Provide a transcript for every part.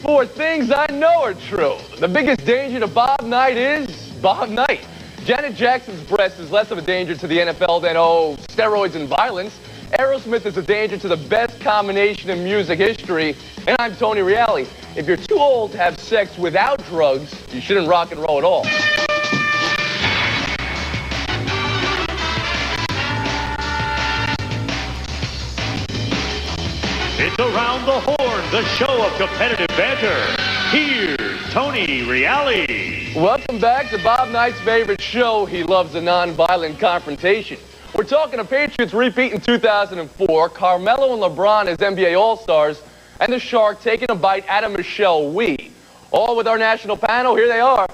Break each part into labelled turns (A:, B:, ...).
A: 4 things I know are true. The biggest danger to Bob Knight is Bob Knight. Janet Jackson's breast is less of a danger to the NFL than, steroids and violence. Aerosmith is a danger to the best combination in music history. And I'm Tony Reali. If you're too old to have sex without drugs, you shouldn't rock and roll at all.
B: It's Around the Horn, the show of competitive banter. Here's Tony Reali.
A: Welcome back to Bob Knight's favorite show. He loves a non-violent confrontation. We're talking a Patriots repeat in 2004, Carmelo and LeBron as NBA All-Stars, and the Shark taking a bite out of Michelle Wie. All with our national panel, here they are.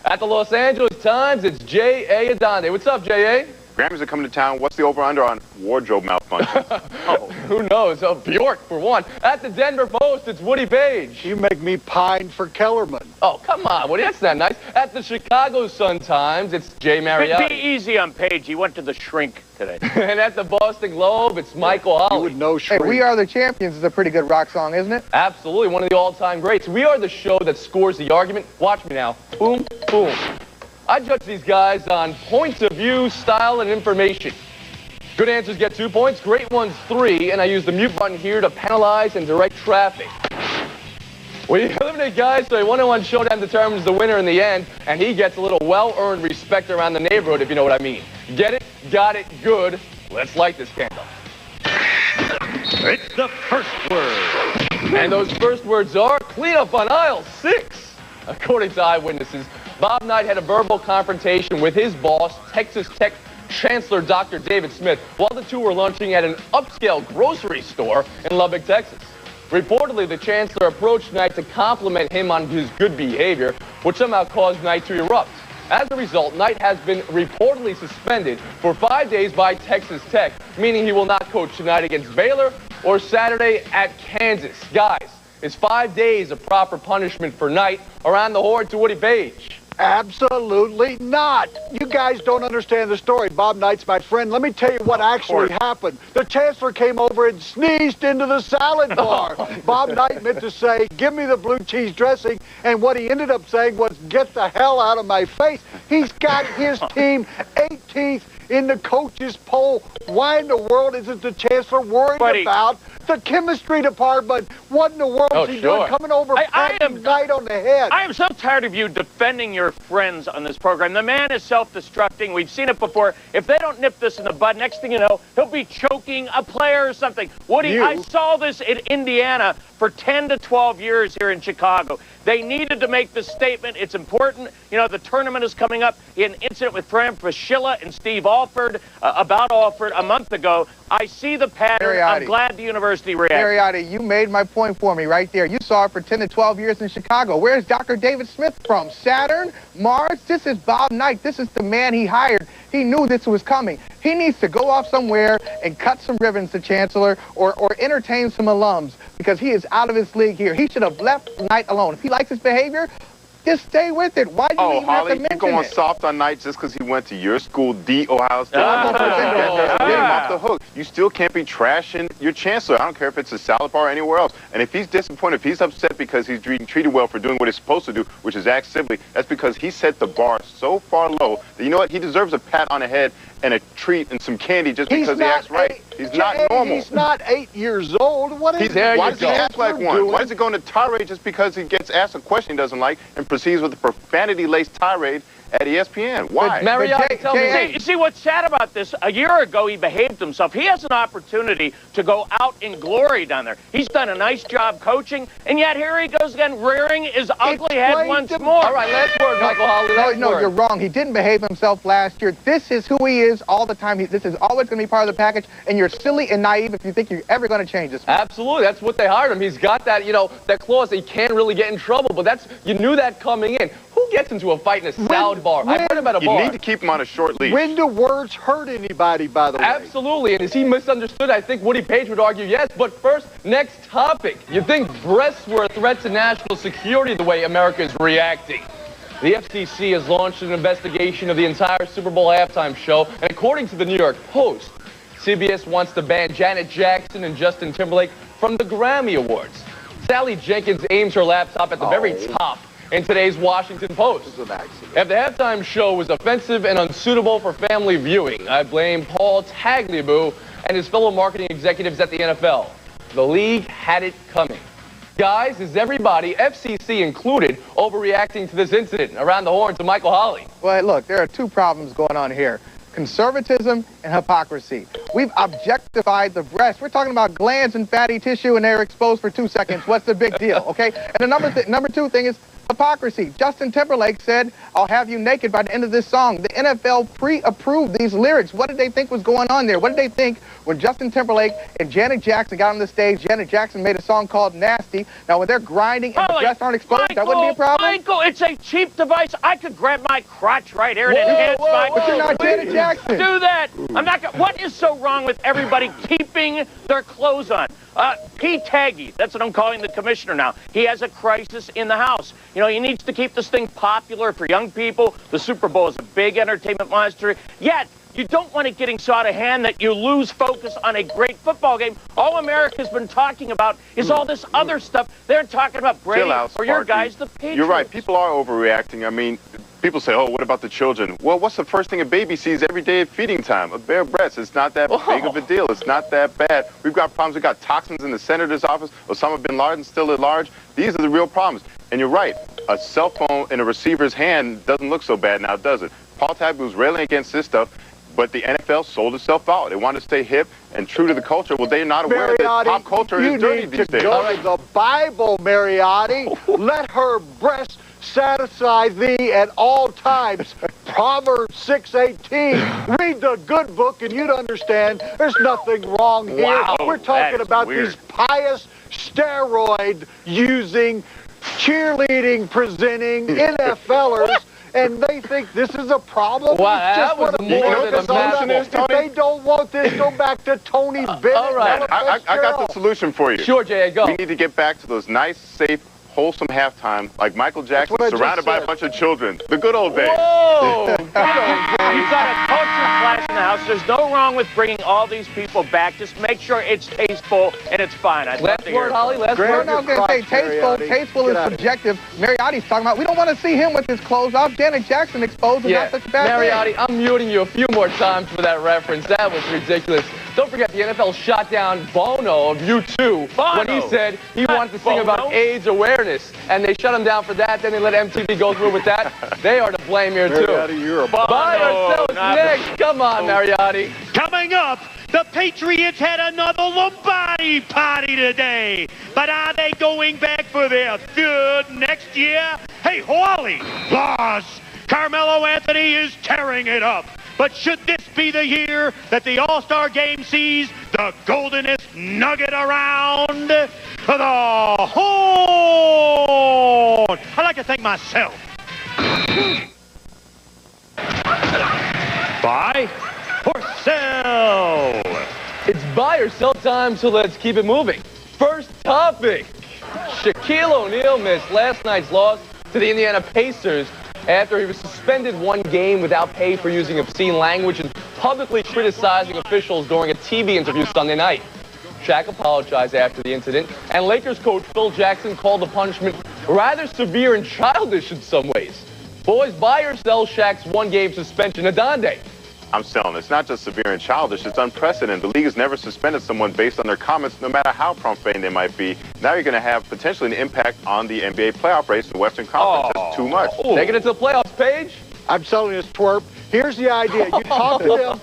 A: At the Los Angeles Times, it's J.A. Adande. What's up, J.A.?
C: Grammys are coming to town. What's the over-under on wardrobe malfunctions?
A: Who knows? Bjork, for one. At the Denver Post, it's Woody Page.
D: You make me pine for Kellerman.
A: Oh, come on, Woody. That's not nice. At the Chicago Sun-Times, it's Jay Mariotti.
E: Be easy on Page. He went to the shrink today.
A: And at the Boston Globe, it's Michael Holley.
D: You would know shrink.
F: Hey, We Are the Champions is a pretty good rock song, isn't it?
A: Absolutely. One of the all-time greats. We are the show that scores the argument. Watch me now. Boom, boom. I judge these guys on points of view, style, and information. Good answers get 2 points, great ones 3, and I use the mute button here to penalize and direct traffic. We eliminate guys, so a one-on-one showdown determines the winner in the end, and he gets a little well-earned respect around the neighborhood, if you know what I mean. Get it? Got it? Good. Let's light this candle.
B: It's the first word.
A: And those first words are cleanup on aisle 6. According to eyewitnesses, Bob Knight had a verbal confrontation with his boss, Texas Tech Chancellor Dr. David Smith, while the two were lunching at an upscale grocery store in Lubbock, Texas. Reportedly, the Chancellor approached Knight to compliment him on his good behavior, which somehow caused Knight to erupt. As a result, Knight has been reportedly suspended for 5 days by Texas Tech, meaning he will not coach tonight against Baylor or Saturday at Kansas. Guys, is 5 days a proper punishment for Knight? Around the horn to Woody Page.
D: Absolutely not. You guys don't understand the story. Bob Knight's my friend. Let me tell you what actually happened. The Chancellor came over and sneezed into the salad bar. Bob Knight meant to say, give me the blue cheese dressing, and what he ended up saying was, get the hell out of my face. He's got his team 18th in the coaches poll. Why in the world isn't the Chancellor worried about the chemistry department? What in the world is he doing coming over patting Knight on the head?
E: I am so tired of you defending your friends on this program. The man is self-destructing. We've seen it before. If they don't nip this in the bud, next thing you know, he'll be choking a player or something. Woody, I saw this in Indiana for 10 to 12 years here in Chicago. They needed to make this statement. It's important. You know, the tournament is coming up. An incident with Fran Fraschilla and Steve Alford, about Alford a month ago. I see the pattern.
F: Mariotti.
E: I'm glad the university reacted.
F: Mariotti, you made my point for me right there. You saw it for 10 to 12 years in Chicago. Where's Dr. David Smith from? Saturn? Mars? This is Bob Knight. This is the man he hired. He knew this was coming. He needs to go off somewhere and cut some ribbons to Chancellor or entertain some alums because he is out of his league here. He should have left Knight alone. If he likes his behavior, just stay with it. Why do you even have to mention it?
C: You're going soft on Knight just because he went to your school, the Ohio State. Get him off the hook. You still can't be trashing your Chancellor. I don't care if it's a salad bar or anywhere else. And if he's disappointed, if he's upset because he's being treated well for doing what he's supposed to do, which is act civilly, that's because he set the bar so far low that, you know what, he deserves a pat on the head and a treat and some candy just because he acts right. He's not normal.
D: He's not 8 years old. What is it?
C: Why does he act like one? Why does he go into tirade just because he gets asked a question he doesn't like and proceeds with a profanity-laced tirade at ESPN? Why?
A: Mariotti, tell me.
E: See, what's sad about this, a year ago he behaved himself. He has an opportunity to go out in glory down there. He's done a nice job coaching, and yet here he goes again, rearing his ugly head once more.
A: All right, last word, Michael Holley.
F: No, you're wrong. He didn't behave himself last year. This is who he is all the time. This is always going to be part of the package, and you're silly and naive if you think you're ever going to change this.
A: Absolutely. That's what they hired him. He's got that, that clause that he can't really get in trouble, but you knew that coming in. Who gets into a fight in a salad bar? I've heard about a bar.
C: You need to keep him on a short leash.
D: When do words hurt anybody, by the way?
A: Absolutely. And is he misunderstood? I think Woody Page would argue yes. But first, next topic. You think breasts were a threat to national security the way America is reacting? The FCC has launched an investigation of the entire Super Bowl halftime show. And according to the New York Post, CBS wants to ban Janet Jackson and Justin Timberlake from the Grammy Awards. Sally Jenkins aims her laptop at the very top in today's Washington Post. If the halftime show was offensive and unsuitable for family viewing, I blame Paul Tagliabue and his fellow marketing executives at the NFL. The league had it coming. Guys, is everybody, FCC included, overreacting to this incident? Around the horn to Michael Holley.
F: Well, look, there are two problems going on here. Conservatism and hypocrisy. We've objectified the breast. We're talking about glands and fatty tissue, and they're exposed for 2 seconds. What's the big deal, okay? And the number two thing is hypocrisy. Justin Timberlake said, "I'll have you naked by the end of this song." The NFL pre-approved these lyrics. What did they think was going on there? What did they think when Justin Timberlake and Janet Jackson got on the stage? Janet Jackson made a song called Nasty. Now, when they're grinding and the breasts aren't exposed, that wouldn't be a problem?
E: Michael, it's a cheap device. I could grab my crotch right here and enhance my...
F: But you're not Janet Jackson.
E: Do that. I'm not gonna... What is so wrong with everybody keeping their clothes on? Pete Taggy, that's what I'm calling the commissioner now. He has a crisis in the house. You know, he needs to keep this thing popular for young people. The Super Bowl is a big entertainment monster. Yet, you don't want it getting so out of hand that you lose focus on a great football game. All America's been talking about is all this other stuff. They're talking about Brady or your guys, the Patriots.
C: You're right. People are overreacting. I mean, people say, oh, what about the children? Well, what's the first thing a baby sees every day at feeding time? A bare breast. It's not that big of a deal. It's not that bad. We've got problems. We've got toxins in the senator's office. Osama bin Laden still at large. These are the real problems. And you're right. A cell phone in a receiver's hand doesn't look so bad now, does it? Paul Tagliabue's railing against this stuff, but the NFL sold itself out. They want to stay hip and true to the culture. Well, they're not aware that pop culture is dirty these days.
D: You need to go to the Bible, Mariotti. Let her breast satisfy thee at all times. Proverbs 6:18. Read the good book and you'd understand there's nothing wrong here.
E: Wow,
D: we're talking about these pious, steroid-using, cheerleading-presenting NFLers. And they think this is a problem.
A: Wow, that was more than a massive.
D: If they don't want this, go back to Tony Bennett.
A: All right.
C: I got the solution for you.
A: Sure, Jay, go.
C: We need to get back to those nice, safe, wholesome halftime, like Michael Jackson, surrounded by a bunch of children. The good old days.
A: Whoa!
E: You've got a culture clash in the house. There's no wrong with bringing all these people back. Just make sure it's tasteful and it's fine.
A: Last word, Holly. Last word.
F: I was going to say tasteful is subjective. Mariotti's talking about we don't want to see him with his clothes off. Janet Jackson exposed is not such a bad
A: Mariotti, I'm muting you a few more times for that reference. That was ridiculous. Don't forget, the NFL shot down Bono of U2 when he said he wanted to sing about AIDS awareness. And they shut him down for that. Then they let MTV go through with that. They are to blame here, too. Buy ourselves next. Come on, Mariotti.
B: Coming up, the Patriots had another Lombardi party today. But are they going back for their third next year? Hey, Hawley, boss, Carmelo Anthony is tearing it up. But should this be the year that the All-Star Game sees the goldenest nugget around? The Horn! I'd like to thank myself. Buy or sell?
A: It's buy or sell time, so let's keep it moving. First topic. Shaquille O'Neal missed last night's loss to the Indiana Pacers after he was suspended 1 game without pay for using obscene language and publicly criticizing officials during a TV interview Sunday night. Shaq apologized after the incident, and Lakers coach Phil Jackson called the punishment rather severe and childish in some ways. Boys, buy or sell Shaq's 1-game suspension? Adonde.
C: I'm selling. It's not just severe and childish. It's unprecedented. The league has never suspended someone based on their comments, no matter how profane they might be. Now you're going to have potentially an impact on the NBA playoff race in the Western Conference. That's too much.
A: Taking it to the playoffs, Paige.
D: I'm selling this twerp. Here's the idea. You talk to them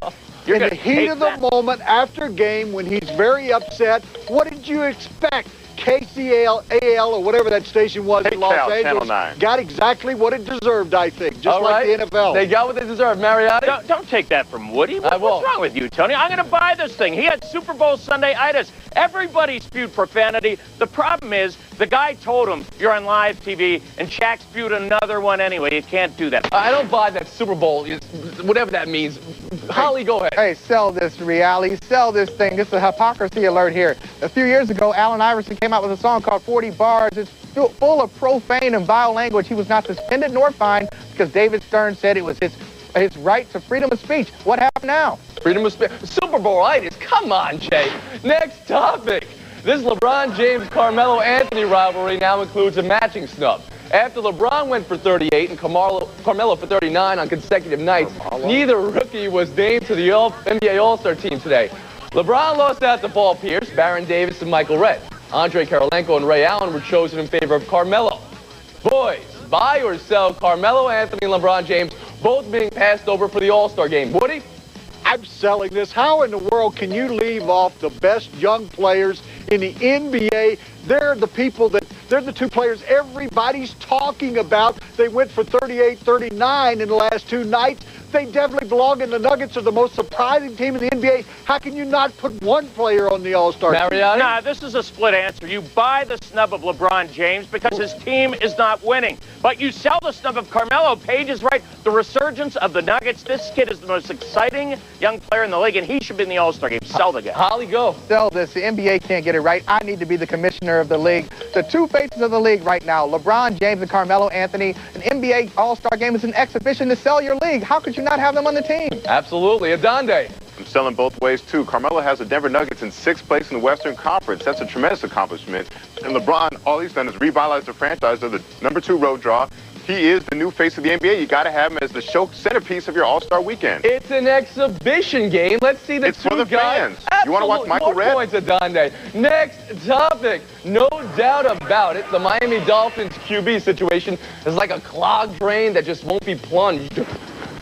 D: in the heat of the moment after game when he's very upset. What did you expect? KCAL, AL, or whatever that station was in Los Angeles,
C: Channel 9.
D: got exactly what it deserved, I think, just like the NFL.
A: They got what they deserve. Mariotti?
E: Don't take that from Woody. What's wrong with you, Tony? I'm going to buy this thing. He had Super Bowl Sunday-itis. Everybody spewed profanity. The problem is the guy told him, you're on live TV, and Shaq spewed another one anyway. You can't do that.
A: I don't buy that Super Bowl, whatever that means. Holly, go ahead.
F: Hey, sell this reality. Sell this thing. This is a hypocrisy alert here. A few years ago, Allen Iverson came out with a song called 40 Bars. It's full of profane and vile language. He was not suspended nor fined because David Stern said it was his right to freedom of speech. What happened now?
A: Freedom of speech. Super Bowl-itis. Come on, Jay. Next topic. This LeBron James-Carmelo Anthony rivalry now includes a matching snub. After LeBron went for 38 and Carmelo for 39 on consecutive nights, neither rookie was named to the NBA All-Star team today. LeBron lost out to Paul Pierce, Baron Davis, and Michael Redd. Andre Karolinko and Ray Allen were chosen in favor of Carmelo. Boys, buy or sell Carmelo Anthony and LeBron James both being passed over for the All-Star game. Woody?
D: I'm selling this. How in the world can you leave off the best young players in the NBA? They're the people they're the two players everybody's talking about. They went for 38, 39 in the last two nights. They definitely belong in the Nuggets are the most surprising team in the NBA. How can you not put one player on the All-Star team?
E: Nah, this is a split answer. You buy the snub of LeBron James because his team is not winning. But you sell the snub of Carmelo. Paige is right. The resurgence of the Nuggets. This kid is the most exciting young player in the league, and he should be in the All-Star game. Sell the guy.
A: Holly, go.
F: Sell this. The NBA can't get it right. I need to be the commissioner of the league. The two faces of the league right now, LeBron James and Carmelo Anthony. An NBA All-Star game is an exhibition to sell your league. How could you not have them on the team?
A: Absolutely. Adonde.
C: I'm selling both ways, too. Carmelo has the Denver Nuggets in 6th place in the Western Conference. That's a tremendous accomplishment. And LeBron, all he's done is revitalize the franchise. They're the #2 road draw. He is the new face of the NBA. You got to have him as the show centerpiece of your All-Star weekend.
A: It's an exhibition game. Let's see the
C: it's
A: two
C: for the
A: guys.
C: fans. You want to watch Michael Redd?
A: Points, Adonde. Next topic. No doubt about it. The Miami Dolphins QB situation is like a clogged drain that just won't be plunged.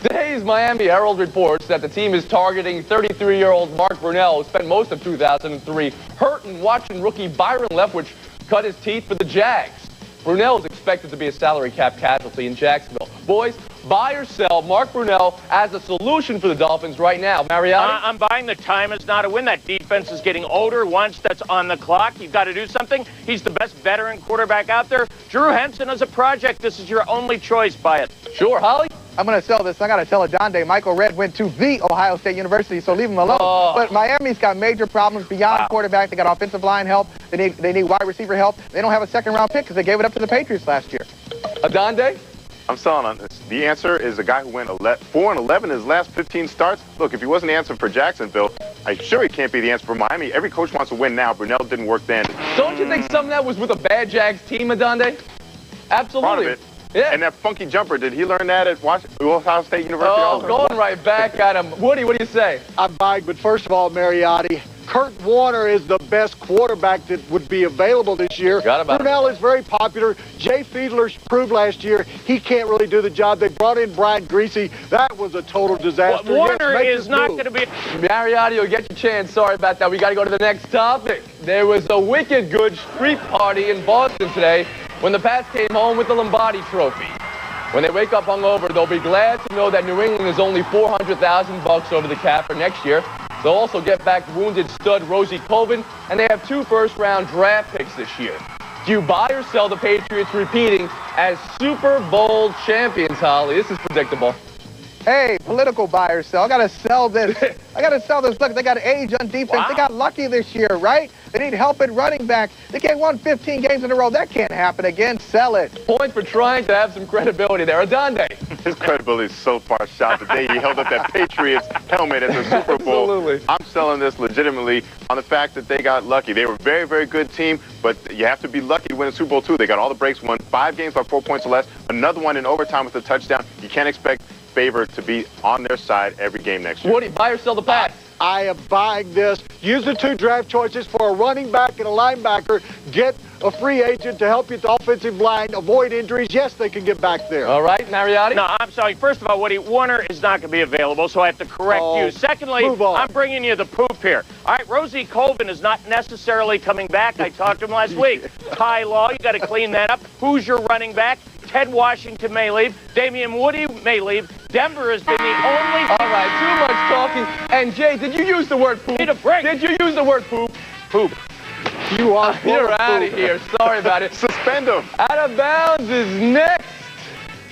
A: Today's Miami Herald reports that the team is targeting 33-year-old Mark Brunell, who spent most of 2003 hurt and watching rookie Byron Leftwich cut his teeth for the Jags. Brunell is expected to be a salary cap casualty in Jacksonville. Boys, buy or sell Mark Brunell as a solution for the Dolphins right now. Mariotti?
E: I'm buying the time is not a win. That defense is getting older. Once that's on the clock, you've got to do something. He's the best veteran quarterback out there. Drew Henson is a project. This is your only choice. Buy it.
A: Sure, Holly?
F: I'm going to sell this. I got to tell Adonde, Michael Redd went to the Ohio State University, so leave him alone. But Miami's got major problems beyond quarterback. They got offensive line help. They need wide receiver help. They don't have a second-round pick because they gave it up to the Patriots last year.
A: Adonde?
C: I'm selling on this. The answer is a guy who went 4-11 in his last 15 starts. Look, if he wasn't the answer for Jacksonville, I'm sure he can't be the answer for Miami. Every coach wants to win now. Brunell didn't work then.
A: Don't you think some of that was with a bad Jags team, Adonde? Absolutely.
C: Part of it.
A: Yeah.
C: And that funky jumper, did he learn that at Ohio State University?
A: Oh, going right back at him. Woody, what do you say?
D: I'm buying, but first of all, Mariotti, Kurt Warner is the best quarterback that would be available this year. Brunell is very popular. Jay Fiedler proved last year he can't really do the job. They brought in Brian Greasy. That was a total disaster.
E: Warner is not going to be...
A: Mariotti, you'll get your chance. Sorry about that. We got to go to the next topic. There was a wicked good street party in Boston today when the Pats came home with the Lombardi Trophy. When they wake up hungover, they'll be glad to know that New England is only $400,000 over the cap for next year. They'll also get back wounded stud Rosie Colvin, and they have 2 first-round draft picks this year. Do you buy or sell the Patriots repeating as Super Bowl champions, Holly? This is predictable.
F: Hey, political buy or sell. I got to sell this. Look, they got age on defense.
E: Wow.
F: They got lucky this year, right? They need help at running back. They can't won 15 games in a row. That can't happen again. Sell it.
A: Point for trying to have some credibility there. Adonde.
C: His credibility is so far shot today. He held up that Patriots helmet at the Super Bowl.
A: Absolutely.
C: I'm selling this legitimately on the fact that they got lucky. They were a very, very good team, but you have to be lucky to win a Super Bowl, too. They got all the breaks, won 5 games by 4 points or less, another one in overtime with a touchdown. You can't expect favor to be on their side every game next year.
A: Woody, buy or sell the Pats?
D: I am buying this. Use the 2 draft choices for a running back and a linebacker. Get a free agent to help you at the offensive line, avoid injuries. Yes, they can get back there.
A: All right, Mariotti?
E: No, I'm sorry. First of all, Woody, Warner is not going to be available, so I have to correct you. Secondly, I'm bringing you the poop here. All right, Rosie Colvin is not necessarily coming back. I talked to him last week. Ty Law, you got to clean that up. Who's your running back? Ted Washington may leave. Damian Woody may leave. Denver has been the only...
A: All right, too much talking. And, Jay, did you use the word poop?
E: Need a break.
A: Did you use the word poop?
C: Poop.
D: You are
A: You're out of here. Sorry about it.
C: Suspend him.
A: Out of bounds is next.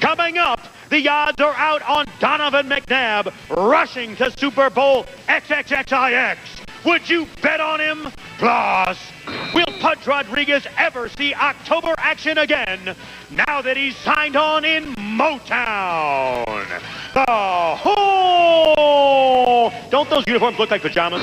B: Coming up, the odds are out on Donovan McNabb rushing to Super Bowl XXXIX. Would you bet on him? Plus, will Pudge Rodriguez ever see October action again now that he's signed on in Motown? Don't those uniforms look like pajamas?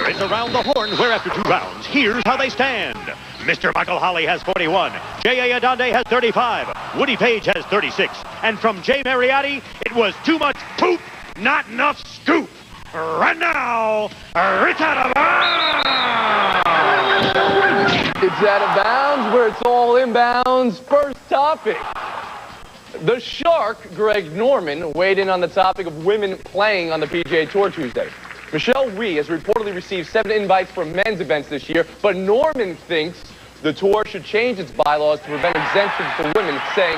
B: It's around the horn where after 2 rounds, here's how they stand. Mr. Michael Holly has 41. J.A. Adonde has 35. Woody Page has 36. And from Jay Mariotti, it was too much poop, not enough scoop. Right now, it's out of bounds.
A: It's out of bounds where it's all inbounds. First topic. The Shark, Greg Norman, weighed in on the topic of women playing on the PGA Tour Tuesday. Michelle Wie has reportedly received 7 invites for men's events this year, but Norman thinks the tour should change its bylaws to prevent exemptions for women, saying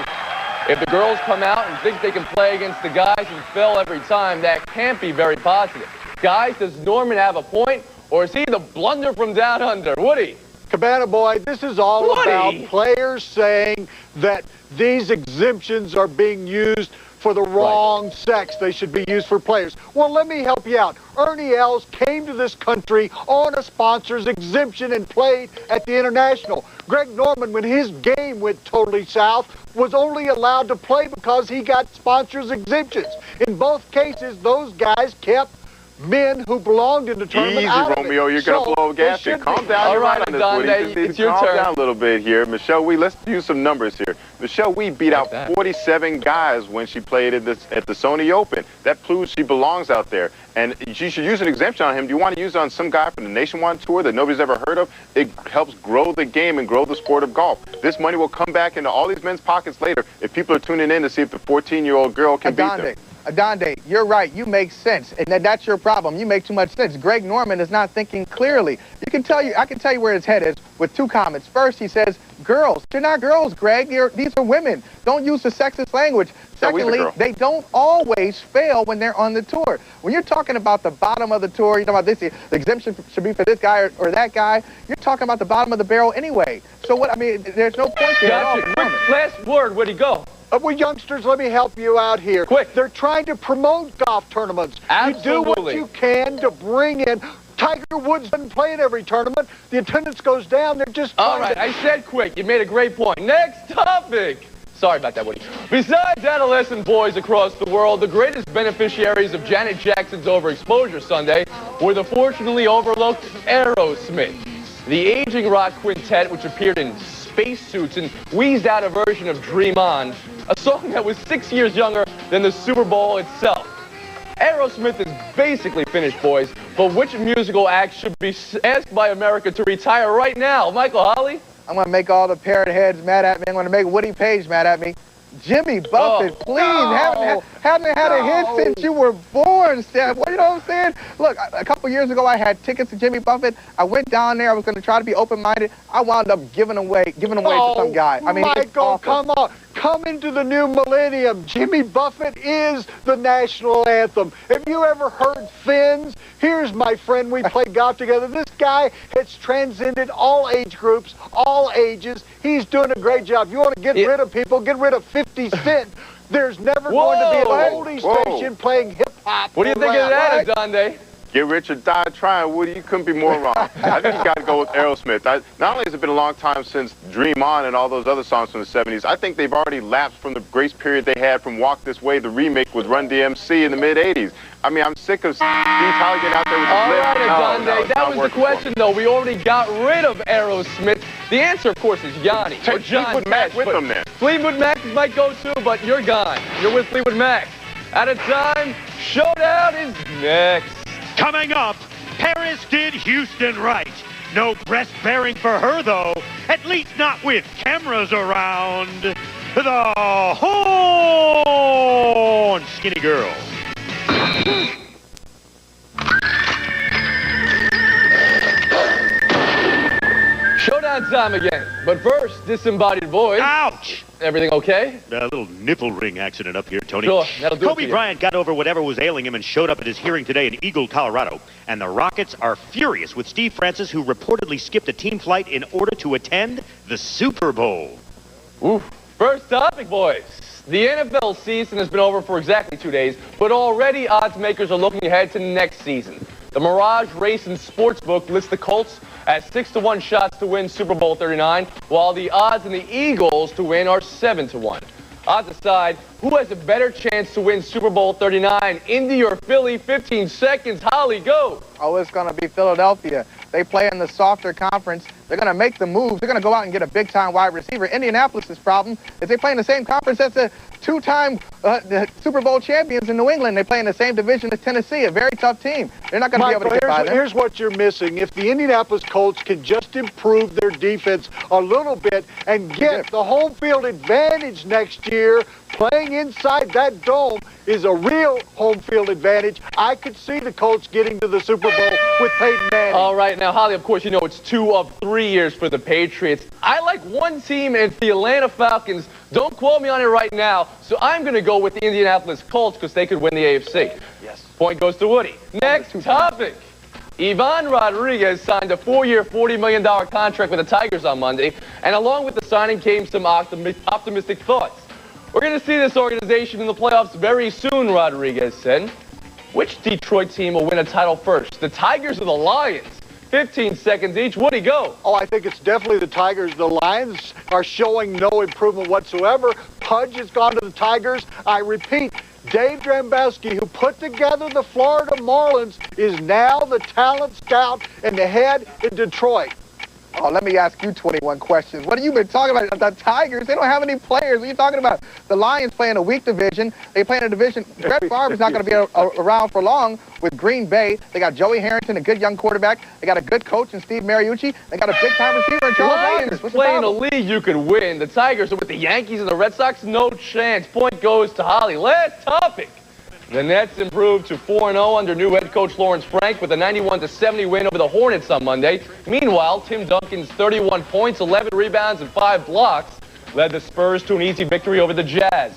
A: if the girls come out and think they can play against the guys and fail every time, that can't be very positive. Guys, does Norman have a point, or is he the blunder from down under? Woody?
D: Cabana boy, this is all about players saying that these exemptions are being used for the wrong sex. They should be used for players. Well, let me help you out. Ernie Els came to this country on a sponsor's exemption and played at the International. Greg Norman, when his game went totally south, was only allowed to play because he got sponsors' exemptions. In both cases, those guys kept men who belonged in the tournament out of it.
C: Romeo, you're going to blow a gasket. Calm down.
A: All
C: You're
A: right,
C: on this,
A: Adonde,
C: Woody.
A: it's your
C: Calm
A: turn.
C: down a little bit here. Michelle Wie, let's use some numbers here. Michelle Wie beat out 47 guys when she played at the Sony Open. That proves she belongs out there. And she should use an exemption on him. Do you want to use it on some guy from the Nationwide Tour that nobody's ever heard of? It helps grow the game and grow the sport of golf. This money will come back into all these men's pockets later if people are tuning in to see if the 14-year-old girl can beat them.
F: Adonde, you're right. You make sense, and that's your problem. You make too much sense. Greg Norman is not thinking clearly. I can tell you where his head is with 2 comments. First, he says, "Girls, you're not girls, Greg. These are women. Don't use the sexist language." Secondly, they don't always fail when they're on the tour. When you're talking about the bottom of the tour, you're talking about this, the exemption should be for this guy or that guy. You're talking about the bottom of the barrel anyway. So what? I mean, there's no point there at all.
A: Quick last word. Where'd he go?
D: Well, youngsters, let me help you out here.
A: Quick.
D: They're trying to promote golf tournaments.
A: Absolutely.
D: You do what you can to bring in. Tiger Woods doesn't play in every tournament. The attendance goes down. They're just
A: All right, I said quick. You made a great point. Next topic. Sorry about that, Woody. Besides adolescent boys across the world, the greatest beneficiaries of Janet Jackson's overexposure Sunday were the fortunately overlooked Aerosmith. The aging rock quintet, which appeared in spacesuits and wheezed out a version of Dream On, a song that was 6 years younger than the Super Bowl itself. Aerosmith is basically finished, boys, but which musical act should be asked by America to retire right now? Michael Holly?
F: I'm going to make all the parrot heads mad at me. I'm going to make Woody Page mad at me. Jimmy Buffett, please. Haven't had a hit since you were born, Steph. You know what I'm saying? Look, a couple years ago, I had tickets to Jimmy Buffett. I went down there. I was going to try to be open-minded. I wound up giving away to some guy. I mean,
D: Michael, come on. Come into the new millennium. Jimmy Buffett is the national anthem. Have you ever heard Fins? Here's my friend. We play golf together. This guy has transcended all age groups, all ages. He's doing a great job. You want to get rid of people, get rid of 50 Cent. There's never going to be an oldie station playing hip-hop.
A: What do you think of that, Adonde?
C: Get rich or die trying, Woody. You couldn't be more wrong. I think you got to go with Aerosmith. Not only has it been a long time since Dream On and all those other songs from the 70s, I think they've already lapsed from the grace period they had from Walk This Way, the remake with Run DMC in the mid-'80s. I mean, I'm sick of Steve Tyler getting out there with the
A: All
C: lip.
A: right, Adonde, that was the question, though. We already got rid of Aerosmith. The answer, of course, is Yanni.
C: Take Fleetwood Mac with them then.
A: Fleetwood Mac might go too, but you're gone. You're with Fleetwood Mac. Out of time, Showdown is next.
B: Coming up, Paris did Houston right. No breast bearing for her, though. At least not with cameras around. The Horn Skinny Girl.
A: Showdown time again. But first, disembodied voice.
B: Ouch!
A: Everything okay?
B: A little nipple ring accident up here, Tony.
A: Sure, that'll do it
B: Kobe
A: for you.
B: Bryant got over whatever was ailing him and showed up at his hearing today in Eagle, Colorado. And the Rockets are furious with Steve Francis, who reportedly skipped a team flight in order to attend the Super Bowl.
A: Oof. First topic, boys. The NFL season has been over for exactly 2 days, but already odds makers are looking ahead to next season. The Mirage Racing Sportsbook lists the Colts at 6-1 shots to win Super Bowl 39, while the odds on the Eagles to win are 7-1. I'll decide who has a better chance to win Super Bowl 39. Indy or Philly? 15 seconds. Holly, go.
F: Oh, it's going to be Philadelphia. They play in the softer conference. They're going to make the moves. They're going to go out and get a big-time wide receiver. Indianapolis' problem is they play in the same conference as the two-time Super Bowl champions in New England. They play in the same division as Tennessee, a very tough team. They're not going to be able to get by them.
D: Here's what you're missing. If the Indianapolis Colts can just improve their defense a little bit and get the home field advantage next year, playing inside that dome is a real home field advantage. I could see the Colts getting to the Super Bowl with Peyton Manning.
A: All right, now, Holly, of course, you know it's 2 of 3 years for the Patriots. I like one team, and it's the Atlanta Falcons. Don't quote me on it right now, so I'm going to go with the Indianapolis Colts because they could win the AFC.
E: Yes.
A: Point goes to Woody. Next topic. Ivan Rodriguez signed a 4-year, $40 million contract with the Tigers on Monday, and along with the signing came some optimistic thoughts. We're going to see this organization in the playoffs very soon, Rodriguez said. Which Detroit team will win a title first? The Tigers or the Lions? 15 seconds each. Woody, go.
D: Oh, I think it's definitely the Tigers. The Lions are showing no improvement whatsoever. Pudge has gone to the Tigers. I repeat, Dave Drambeski, who put together the Florida Marlins, is now the talent scout and the head in Detroit.
F: Oh, let me ask you 21 questions. What have you been talking about? The Tigers, they don't have any players. What are you talking about? The Lions play in a weak division. They play in a division. Brett Favre is not going to be around for long with Green Bay. They got Joey Harrington, a good young quarterback. They got a good coach in Steve Mariucci. They got a big-time receiver in Charles
A: Lions
F: Myers.
A: play in a league you could win. The Tigers are with the Yankees and the Red Sox. No chance. Point goes to Holly. Last topic. The Nets improved to 4-0 under new head coach Lawrence Frank with a 91-70 win over the Hornets on Monday. Meanwhile, Tim Duncan's 31 points, 11 rebounds, and 5 blocks led the Spurs to an easy victory over the Jazz.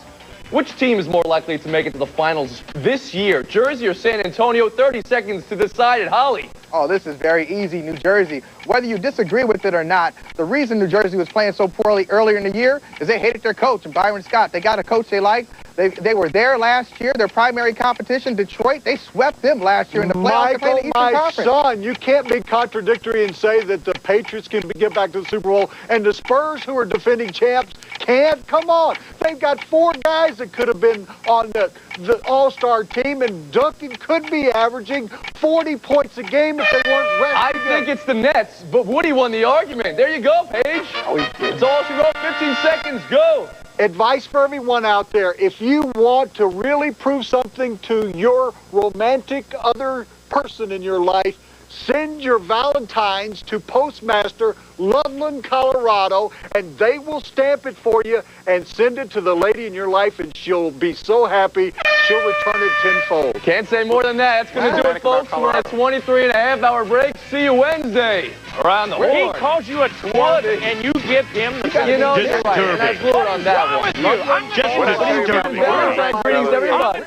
A: Which team is more likely to make it to the finals this year, Jersey or San Antonio? 30 seconds to decide it. Holly.
F: Oh, this is very easy, New Jersey. Whether you disagree with it or not, the reason New Jersey was playing so poorly earlier in the year is they hated their coach, Byron Scott. They got a coach they liked. They were there last year. Their primary competition, Detroit, they swept them last year in the playoffs.
D: Michael, my son, you can't be contradictory and say that the Patriots can get back to the Super Bowl and the Spurs, who are defending champs, can't. Come on. They've got 4 guys that could have been on the All-Star team, and Duncan could be averaging 40 points a game if they weren't resting.
A: I think it's the Nets, but Woody won the argument. There you go, Paige.
F: Oh, he did.
A: It's all she wrote. 15 seconds. Go.
D: Advice for everyone out there: if you want to really prove something to your romantic other person in your life, send your Valentines to Postmaster, Loveland, Colorado, and they will stamp it for you and send it to the lady in your life, and she'll be so happy she'll return it tenfold.
A: Can't say more than that. That's going to do it, folks. We're at a 23.5-hour break. See you Wednesday around the horn.
E: He calls you a twat, and you give him the
A: You know, you're right, and I blew it on that one.
B: Just
A: Valentine's greetings, everybody.